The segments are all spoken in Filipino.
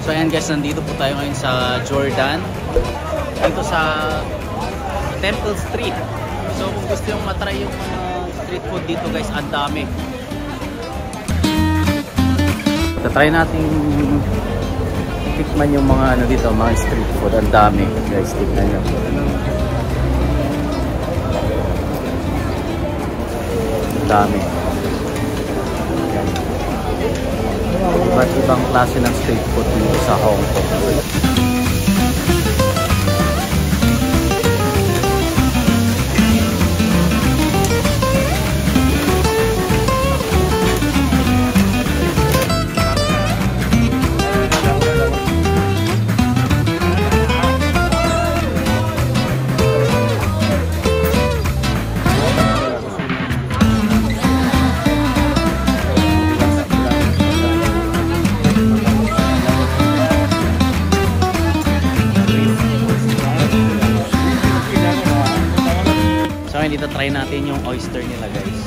So ayan guys, nandito po tayo ngayon sa Jordan. Dito sa Temple Street. So kung gusto yung matry yung street food dito guys, ang dami. Tatry natin tikman yung mga ano dito, mga street food. Ang dami guys, tignan nyo. Ang dami. Iba't ibang klase ng street food dito sa Hong Kong. Dito try natin yung oyster nila guys.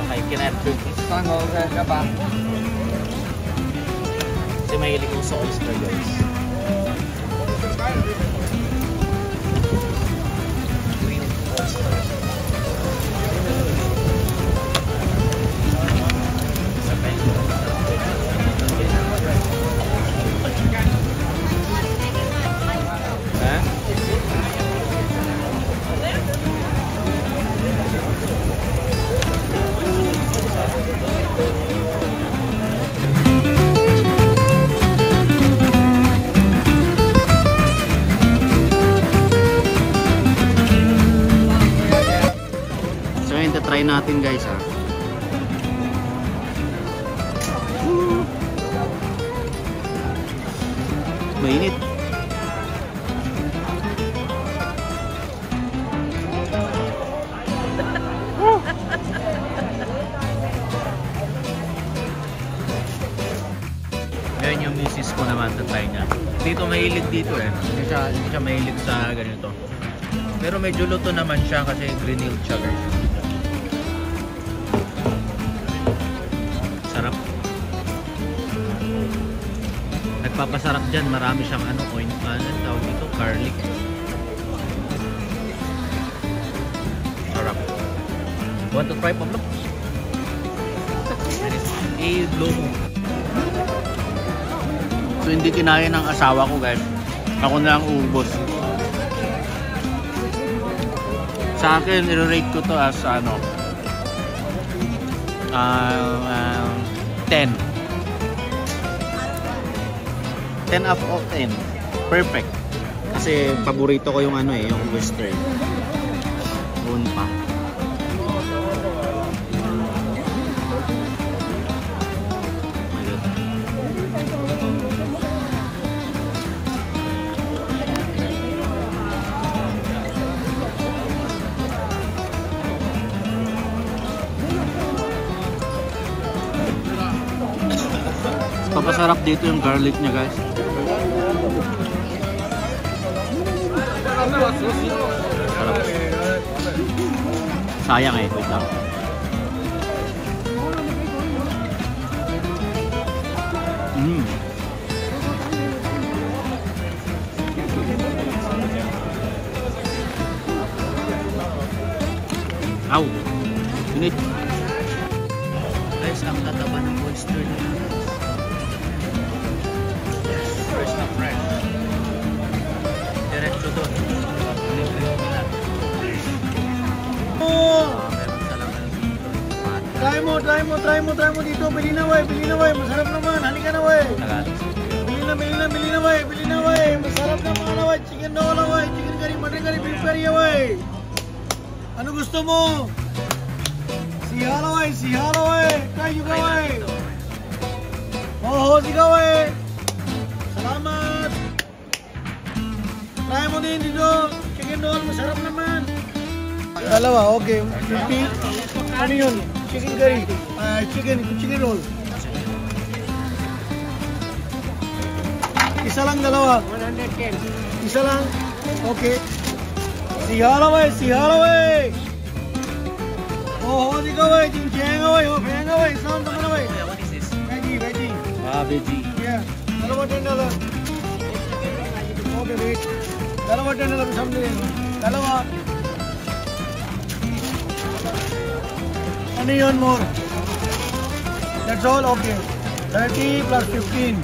Kay Kenneth. Kasi mahilig ko sa oyster guys. Green oyster. Try natin guys ha. Mainit. Ngayon yung misis ko naman try niya. Dito mahilig dito eh. Hindi siya mahilig sa ganito. Pero medyo luto naman siya kasi grilled siya guys. Sarap. Nagpapasarap dyan, marami siyang oil, tawag dito, garlic. Sarap. Want to try, Pablo? I-blow mo. So hindi kinaya ng asawa ko guys. Ako na lang uubos. Sa akin, i-rate ko to as 10. 10 out of 10. Perfect. Kasi paborito ko yung yung western. Doon pa. Papasarap dito yung garlic niya guys. Sarap. Sayang wait lang. Aw! Init! Guys, ang tataba ng oyster niya. Fresh na fresh. Diretso doon. Meron sa laman dito. Try mo dito. Bili na way. Masarap naman. Halika na way. Bili na way. Masarap naman na way. Chicken doll na way. Chicken curry, mutton curry, beef curry way. Ano gusto mo? Sihala way. Try juga way. Oh, sigaw way. Salamat. Try mo din dito. Chicken doll, masarap naman. Dalawa, okay. Ano yun? Chicken curry. Chicken roll. Isa lang, dalawa. 110. Isa lang. Okay. Sihala way. Oh, sigaw way. Chingcheng way. Oh, phenga way. Sound naman way. What is this? Veggie. Veggie. Yeah. Dalawa $10. Okay, wait. Dalawa $10 something. Dalawa. Ano yun more? That's all? Okay. 30 plus 15.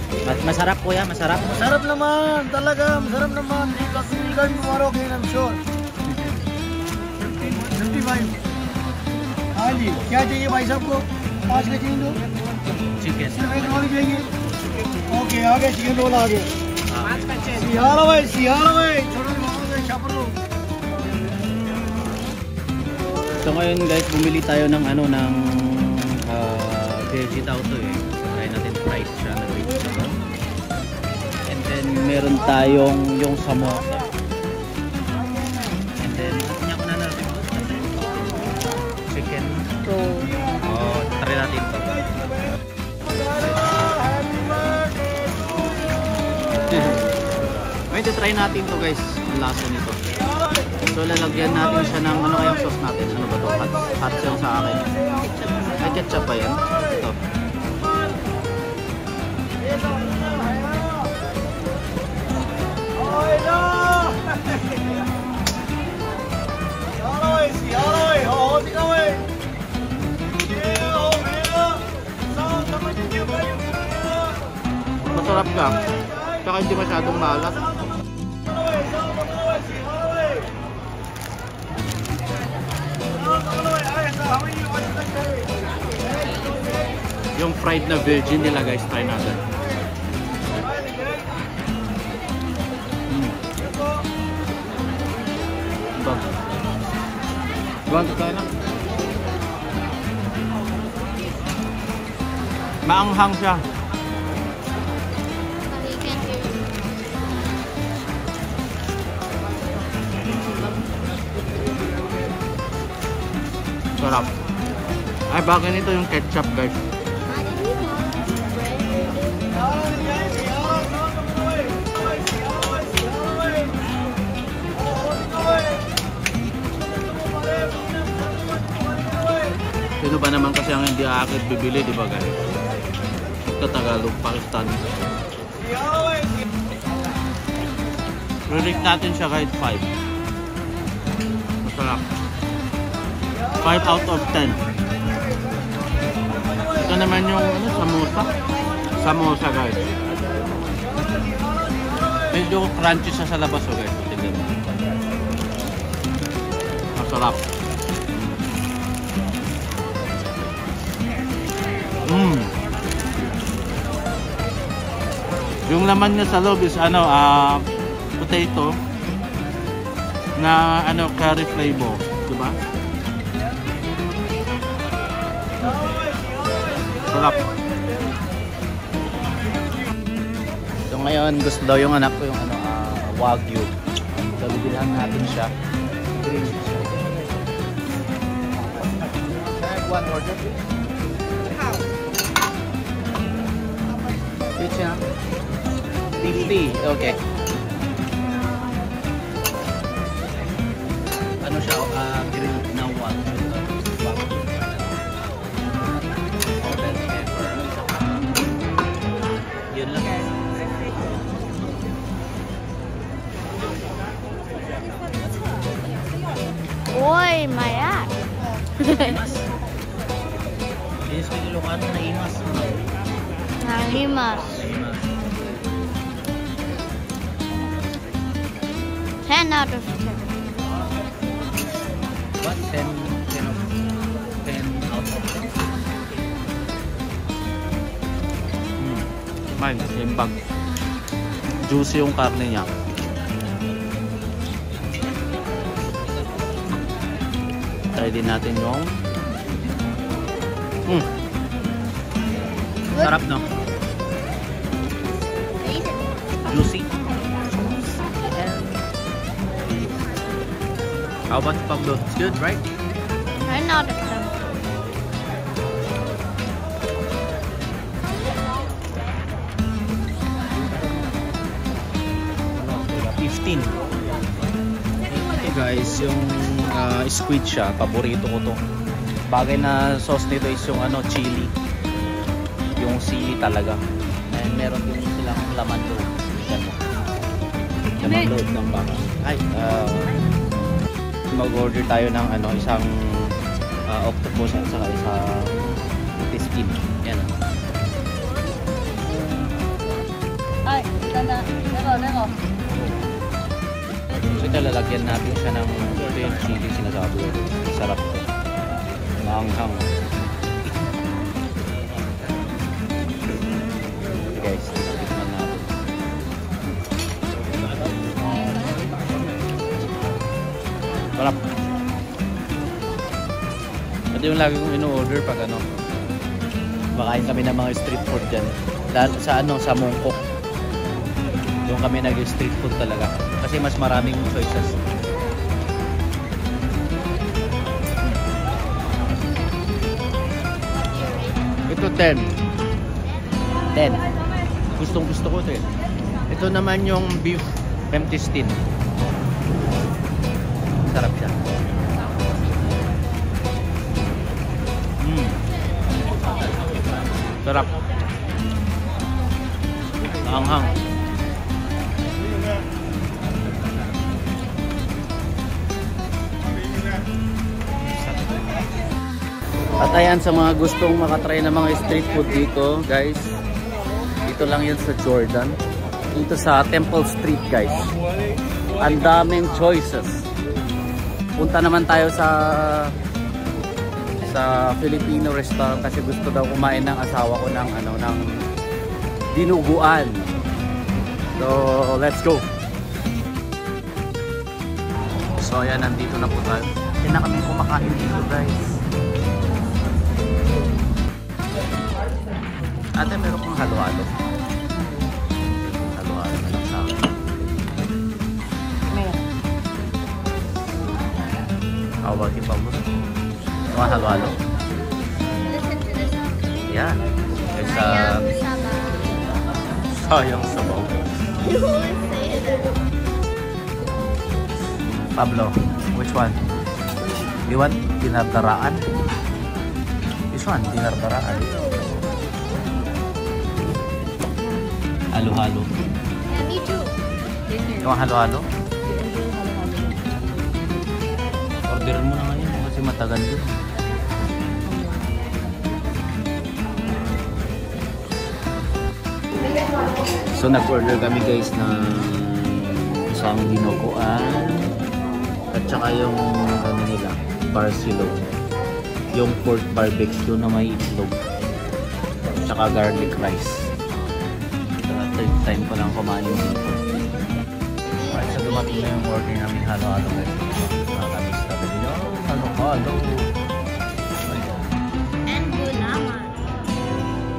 Masarap kuya, masarap. Masarap naman. Talaga, masarap naman. 3 plus 15 card more okay, I'm sure. 55. हाँ जी, क्या चाहिए भाई साहब को? 5 का चाहिए दो? चिकन। सिर्फ एक रोल चाहिए? ओके, आ गए चिकन रोल आ गए। सियारा भाई, छोड़ो मामा भाई, छापर लो। So ngayon guys, bumili tayo ng ano ng veggie daw to eh. Try natin fried siya na veggie. And then meron tayong yung samosa. And then niya ko na natin chicken. Oh, try natin to. Ngayon try natin to guys, ang lasa nito. So lalagyan natin siya ng ano kayang sauce natin? Ano ba to? Hot sauce sa akin. May ketchup ba yan? Ito. Masarap ka. Saka hindi masyadong maalat. Yung fried na virgin nila guys, try natin. Ito. Gawin ito tayo na. Maanghang siya. Sarap. Ay, bagay nito yung ketchup guys. Sino ba naman kasi ang hindi aakit bibili, di ba guys? Tagalog, Pakistan. Rate natin siya kahit 5. Masarap. 5 out of 10. Ito naman yung ano, samosa. Samosa guys. Medyo crunchy siya sa labas oh guys. Tignan mo. Masarap. Yung laman niya sa loob is ano, potato na ano, curry flavor, di ba? Sarap. So ngayon gusto daw yung anak ko yung ano, wagyu. So bibilhan natin siya. Green siya. Can I have one order please? How? Which one? 50, okay. Ano siya, grilled na wagyu. Yun lang. Uy, mayak. Imas. Yes, may Ilocano na imas. Naimas. 10 out of 10. What? 10 out of 10? Fine, imbag. Juicy yung karne niya. Try din natin yung sarap no? Juicy. How about Pablo? It's good, right? 10 out of 10. Ito guys, yung squid siya, paborito ko to. Bagay na sauce nito is yung ano, chili. Yung sili talaga. And meron din silang laman loob. Laman loob ng baka. Ay, mag-order tayo ng ano, isang octopus at saka isang skin. Yan. Ay, ganda. Nero. So ito, lalagyan natin siya ng ito yung chili sinasabi ko. Sarap to. Maanghang. Guys, tikman natin. Sarap. Ito yung lagi kong in-order pag ano, makain kami ng mga street food dyan. Sa ano, sa Mongkok. Doon kami nag-street food talaga. Kasi mas maraming choices. Ito 10. 10. Gustong gusto ko ito eh. Ito naman yung beef intestine. Sarap siya. Sarap. Anghang. At ayan, sa mga gustong makatry ng mga street food dito, guys. Dito lang yan sa Jordan. Dito sa Temple Street, guys. Ang daming choices. Punta naman tayo sa Filipino restaurant kasi gusto daw kumain ng asawa ko ng ano, ng dinuguan. So, let's go. So, ayan, nandito na po tayo. Hindi na kami kumakain dito, guys. Ate, meron kong halo-halo. Halo-halo na lang sa akin. Meron. How about you, Pablo? Mga halo-halo. Yan. Sayang sabaw. Pablo, which one? You want dinardaraan? This one, dinardaraan. Halo-halo. Yeah, me too. Yung halo-halo? Order mo na ngayon kasi matagal yun. So nag-order kami guys ng isang dinuguan at saka yung ano nila, barcelo, yung pork barbecue na may itlog at saka garlic rice. Third time ko lang kumain dito. Alright, so dumating na yung order namin halo-halo guys. Nakakamiss na ba nyo? Halo-halo! And gulaman.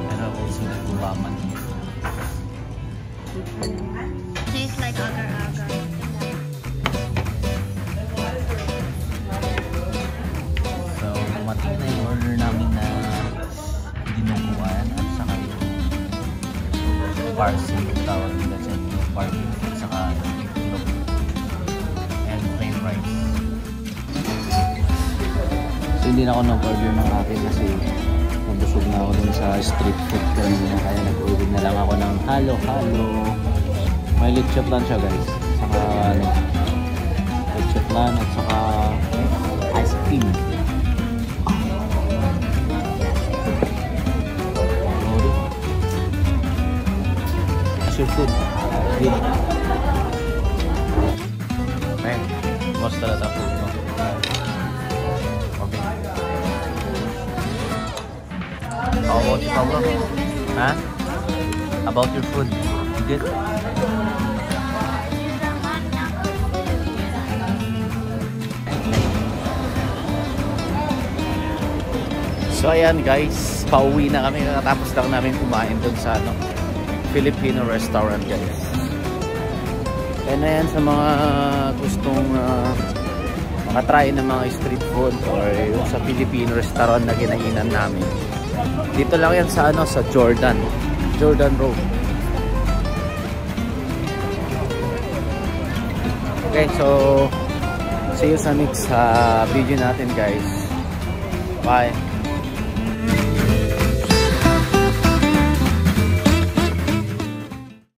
And also the gulaman. Tastes like agar-agar. So dumating na yung order namin na dinuguan at saka yung parsley yung tawag nila dyan, yung barbecue at saka yung itlog and plain rice. So hindi na ako nag-order ng akin kasi nabusog na ako dun sa street food kanina, kaya nag-order na lang ako ng halo-halo. May leche plan siya guys, saka ano, leche plan at saka ice cream. Your food. Good. Man, most talaga food mo. Okay. How about you, Pablo? Huh? About your food? Good? So ayan guys, pauwi na kami. Katapos lang namin kumain doon sa ano, Filipino restaurant guys. And ayan, sa mga gustong makatry ng mga street food or yung sa Filipino restaurant na kinainan namin, dito lang yan sa ano, sa Jordan Road. Okay, so see you sa next video natin guys. Bye.